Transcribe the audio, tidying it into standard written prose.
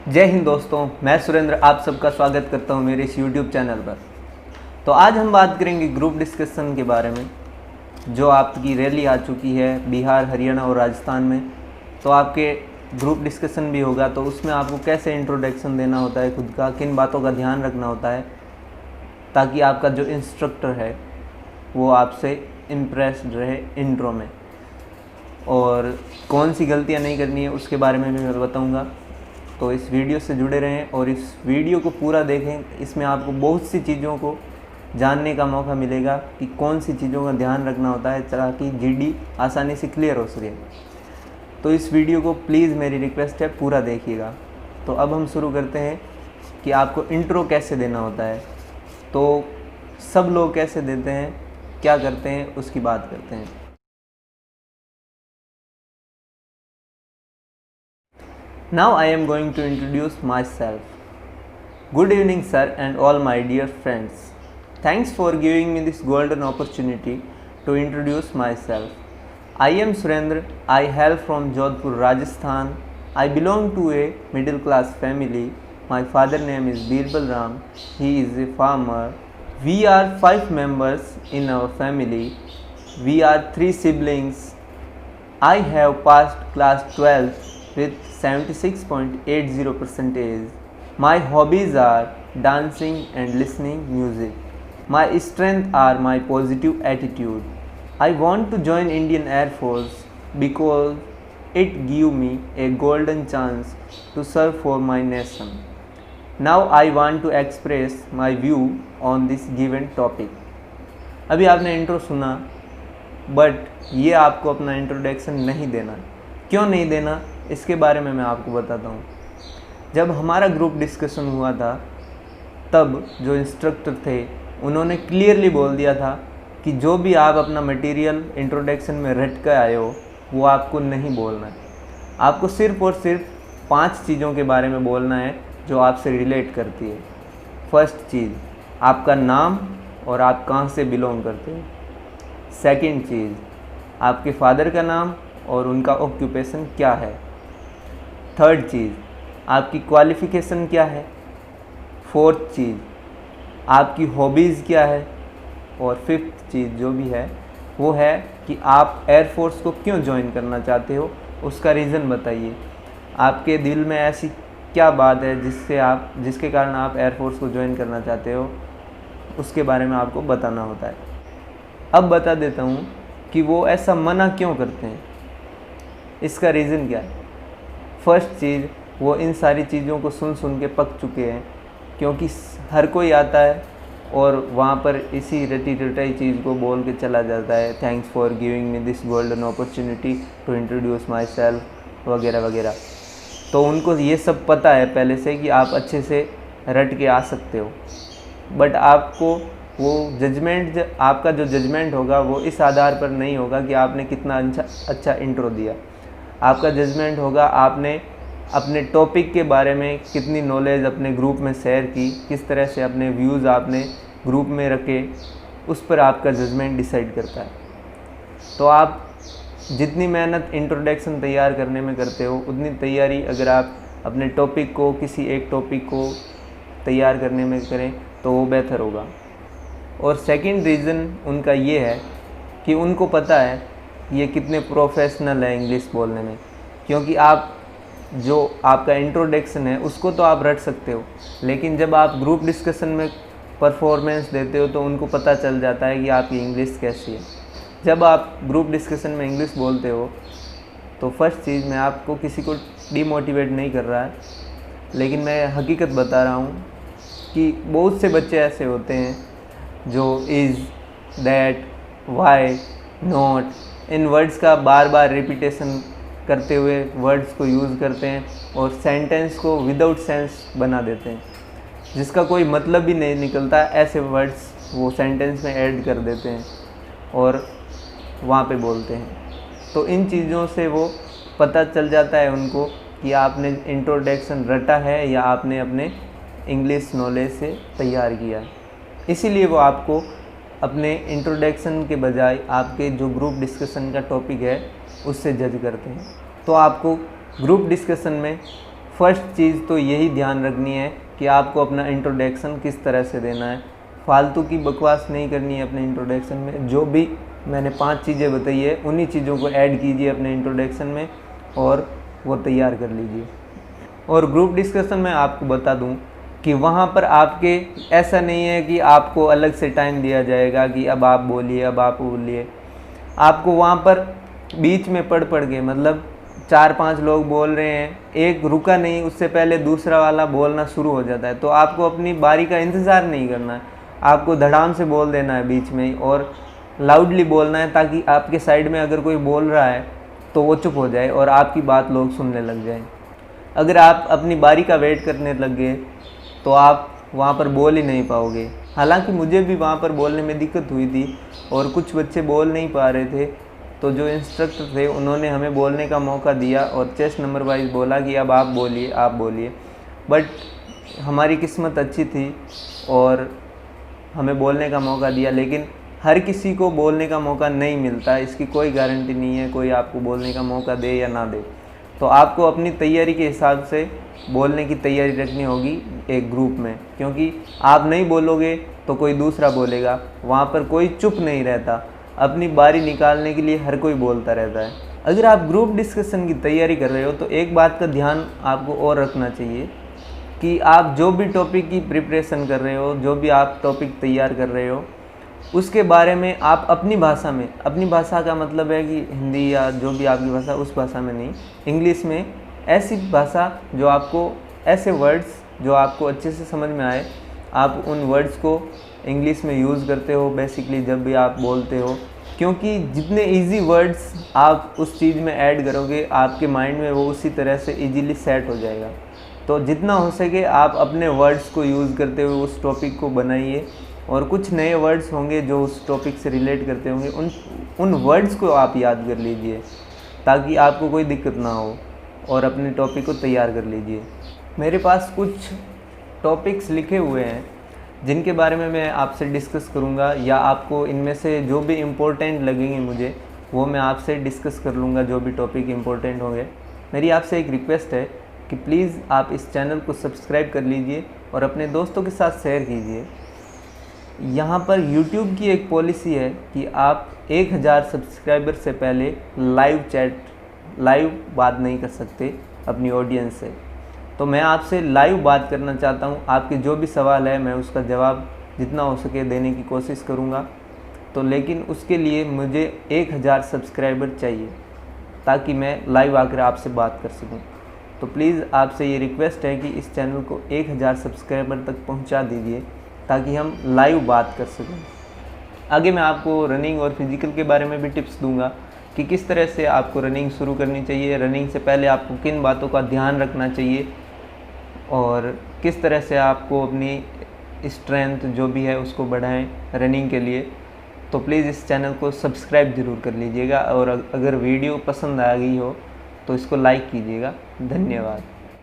जय हिंद दोस्तों, मैं सुरेंद्र आप सबका स्वागत करता हूं मेरे इस YouTube चैनल पर। तो आज हम बात करेंगे ग्रुप डिस्कशन के बारे में। जो आपकी रैली आ चुकी है बिहार, हरियाणा और राजस्थान में, तो आपके ग्रुप डिस्कशन भी होगा। तो उसमें आपको कैसे इंट्रोडक्शन देना होता है, खुद का किन बातों का ध्यान रखना होता है ताकि आपका जो इंस्ट्रक्टर है वो आपसे इम्प्रेस्ड रहे इंट्रो में, और कौन सी गलतियां नहीं करनी है उसके बारे में भी मैं बताऊंगा। तो इस वीडियो से जुड़े रहें और इस वीडियो को पूरा देखें। इसमें आपको बहुत सी चीज़ों को जानने का मौका मिलेगा कि कौन सी चीज़ों का ध्यान रखना होता है ताकि जीडी आसानी से क्लियर हो सके। तो इस वीडियो को प्लीज़, मेरी रिक्वेस्ट है, पूरा देखिएगा। तो अब हम शुरू करते हैं कि आपको इंट्रो कैसे देना होता है। तो सब लोग कैसे देते हैं, क्या करते हैं, उसकी बात करते हैं। Now I am going to introduce myself. Good evening, sir, and all my dear friends. Thanks for giving me this golden opportunity to introduce myself. I am Surendra. I hail from Jodhpur, Rajasthan. I belong to a middle class family. My father's name is Birbal Ram. He is a farmer. We are 5 members in our family. We are 3 siblings. I have passed class 12 with 76.80%. My hobbies are dancing and listening music. My strengths are my positive attitude. I want to join Indian Air Force because it gives me a golden chance to serve for my nation. Now I want to express my view on this given topic. अभी आपने intro सुना, but ये आपको अपना introduction नहीं देना। क्यों नहीं देना, इसके बारे में मैं आपको बताता हूँ। जब हमारा ग्रुप डिस्कशन हुआ था तब जो इंस्ट्रक्टर थे उन्होंने क्लियरली बोल दिया था कि जो भी आप अपना मटेरियल इंट्रोडक्शन में रट कर आए हो वो आपको नहीं बोलना है। आपको सिर्फ़ और सिर्फ 5 चीज़ों के बारे में बोलना है जो आपसे रिलेट करती है। फर्स्ट चीज़, आपका नाम और आप कहाँ से बिलोंग करते हो। सेकंड चीज़, आपके फादर का नाम और उनका ऑक्यूपेशन क्या है। थर्ड चीज़, आपकी क्वालिफ़िकेशन क्या है। फोर्थ चीज़, आपकी हॉबीज़ क्या है। और फिफ्थ चीज़ जो भी है वो है कि आप एयरफोर्स को क्यों ज्वाइन करना चाहते हो, उसका रीज़न बताइए। आपके दिल में ऐसी क्या बात है जिसके कारण आप एयरफोर्स को ज्वाइन करना चाहते हो, उसके बारे में आपको बताना होता है। अब बता देता हूँ कि वो ऐसा मना क्यों करते हैं, इसका रीज़न क्या है। फर्स्ट चीज़, वो इन सारी चीज़ों को सुन के पक चुके हैं, क्योंकि हर कोई आता है और वहाँ पर इसी रटी रटाई चीज़ को बोल के चला जाता है, thanks for giving me this golden opportunity to introduce myself वगैरह वगैरह। तो उनको ये सब पता है पहले से कि आप अच्छे से रट के आ सकते हो, बट आपको वो आपका जो जजमेंट होगा वो इस आधार पर नहीं होगा कि आपने कितना अच्छा इंट्रो दिया। आपका जजमेंट होगा आपने अपने टॉपिक के बारे में कितनी नॉलेज अपने ग्रुप में शेयर की, किस तरह से अपने व्यूज़ आपने ग्रुप में रखे, उस पर आपका जजमेंट डिसाइड करता है। तो आप जितनी मेहनत इंट्रोडक्शन तैयार करने में करते हो, उतनी तैयारी अगर आप अपने टॉपिक को, किसी एक टॉपिक को तैयार करने में करें तो वो बेहतर होगा। और सेकंड रीज़न उनका ये है कि उनको पता है ये कितने प्रोफेशनल है इंग्लिश बोलने में, क्योंकि आप जो आपका इंट्रोडक्शन है उसको तो आप रट सकते हो, लेकिन जब आप ग्रुप डिस्कशन में परफॉर्मेंस देते हो तो उनको पता चल जाता है कि आपकी इंग्लिश कैसी है। जब आप ग्रुप डिस्कशन में इंग्लिश बोलते हो तो फर्स्ट चीज़, मैं आपको किसी को डीमोटिवेट नहीं कर रहा है, लेकिन मैं हकीकत बता रहा हूँ कि बहुत से बच्चे ऐसे होते हैं जो is, that, why, not, in words का बार बार रिपीटेशन करते हुए वर्ड्स को यूज़ करते हैं और सेंटेंस को विदाउट सेंस बना देते हैं, जिसका कोई मतलब भी नहीं निकलता। ऐसे वर्ड्स वो सेंटेंस में ऐड कर देते हैं और वहाँ पे बोलते हैं। तो इन चीज़ों से वो पता चल जाता है उनको कि आपने इंट्रोडक्शन रटा है या आपने अपने इंग्लिश नॉलेज से तैयार किया है। इसीलिए वो आपको अपने इंट्रोडक्शन के बजाय आपके जो ग्रुप डिस्कशन का टॉपिक है उससे जज करते हैं। तो आपको ग्रुप डिस्कशन में फर्स्ट चीज़ तो यही ध्यान रखनी है कि आपको अपना इंट्रोडक्शन किस तरह से देना है। फालतू की बकवास नहीं करनी है अपने इंट्रोडक्शन में। जो भी मैंने 5 चीज़ें बताई है उन्हीं चीज़ों को ऐड कीजिए अपने इंट्रोडक्शन में और वो तैयार कर लीजिए। और ग्रुप डिस्कशन में आपको बता दूं कि वहाँ पर आपके ऐसा नहीं है कि आपको अलग से टाइम दिया जाएगा कि अब आप बोलिए, अब आप बोलिए। आपको वहाँ पर बीच में पढ़ के, मतलब 4-5 लोग बोल रहे हैं, एक रुका नहीं उससे पहले दूसरा वाला बोलना शुरू हो जाता है, तो आपको अपनी बारी का इंतज़ार नहीं करना है। आपको धड़ाम से बोल देना है बीच में ही और लाउडली बोलना है, ताकि आपके साइड में अगर कोई बोल रहा है तो वो चुप हो जाए और आपकी बात लोग सुनने लग जाएं। अगर आप अपनी बारी का वेट करने लग गए तो आप वहाँ पर बोल ही नहीं पाओगे। हालांकि मुझे भी वहाँ पर बोलने में दिक्कत हुई थी और कुछ बच्चे बोल नहीं पा रहे थे, तो जो इंस्ट्रक्टर थे उन्होंने हमें बोलने का मौका दिया और चेस्ट नंबर वाइज बोला कि अब आप बोलिए, आप बोलिए। बट हमारी किस्मत अच्छी थी और हमें बोलने का मौका दिया, लेकिन हर किसी को बोलने का मौका नहीं मिलता, इसकी कोई गारंटी नहीं है कोई आपको बोलने का मौका दे या ना दे। तो आपको अपनी तैयारी के हिसाब से बोलने की तैयारी रखनी होगी एक ग्रुप में, क्योंकि आप नहीं बोलोगे तो कोई दूसरा बोलेगा। वहाँ पर कोई चुप नहीं रहता, अपनी बारी निकालने के लिए हर कोई बोलता रहता है। अगर आप ग्रुप डिस्कशन की तैयारी कर रहे हो तो एक बात का ध्यान आपको और रखना चाहिए कि आप जो भी टॉपिक की प्रिपरेशन कर रहे हो, जो भी आप टॉपिक तैयार कर रहे हो, उसके बारे में आप अपनी भाषा में, अपनी भाषा का मतलब है कि हिंदी या जो भी आपकी भाषा, उस भाषा में नहीं, इंग्लिश में, ऐसी भाषा जो आपको, ऐसे वर्ड्स जो आपको अच्छे से समझ में आए, आप उन वर्ड्स को इंग्लिश में यूज़ करते हो बेसिकली जब भी आप बोलते हो। क्योंकि जितने इजी वर्ड्स आप उस चीज़ में ऐड करोगे, आपके माइंड में वो उसी तरह से इजीली सेट हो जाएगा। तो जितना हो सके आप अपने वर्ड्स को यूज़ करते हुए उस टॉपिक को बनाइए, और कुछ नए वर्ड्स होंगे जो उस टॉपिक से रिलेट करते होंगे, उन वर्ड्स को आप याद कर लीजिए ताकि आपको कोई दिक्कत ना हो, और अपने टॉपिक को तैयार कर लीजिए। मेरे पास कुछ टॉपिक्स लिखे हुए हैं जिनके बारे में मैं आपसे डिस्कस करूंगा, या आपको इनमें से जो भी इम्पोर्टेंट लगेंगे मुझे वो मैं आपसे डिस्कस कर लूँगा, जो भी टॉपिक इम्पोर्टेंट होंगे। मेरी आपसे एक रिक्वेस्ट है कि प्लीज़ आप इस चैनल को सब्सक्राइब कर लीजिए और अपने दोस्तों के साथ शेयर कीजिए। यहाँ पर YouTube की एक पॉलिसी है कि आप 1000 सब्सक्राइबर से पहले लाइव बात नहीं कर सकते अपनी ऑडियंस से। तो मैं आपसे लाइव बात करना चाहता हूँ। आपके जो भी सवाल है मैं उसका जवाब जितना हो सके देने की कोशिश करूँगा। तो लेकिन उसके लिए मुझे 1000 सब्सक्राइबर चाहिए ताकि मैं लाइव आकर आपसे बात कर सकूँ। तो प्लीज़ आपसे ये रिक्वेस्ट है कि इस चैनल को 1000 सब्सक्राइबर तक पहुँचा दीजिए ताकि हम लाइव बात कर सकें। आगे मैं आपको रनिंग और फिज़िकल के बारे में भी टिप्स दूंगा कि किस तरह से आपको रनिंग शुरू करनी चाहिए, रनिंग से पहले आपको किन बातों का ध्यान रखना चाहिए, और किस तरह से आपको अपनी स्ट्रेंथ जो भी है उसको बढ़ाएं रनिंग के लिए। तो प्लीज़ इस चैनल को सब्सक्राइब ज़रूर कर लीजिएगा, और अगर वीडियो पसंद आ गई हो तो इसको लाइक कीजिएगा। धन्यवाद।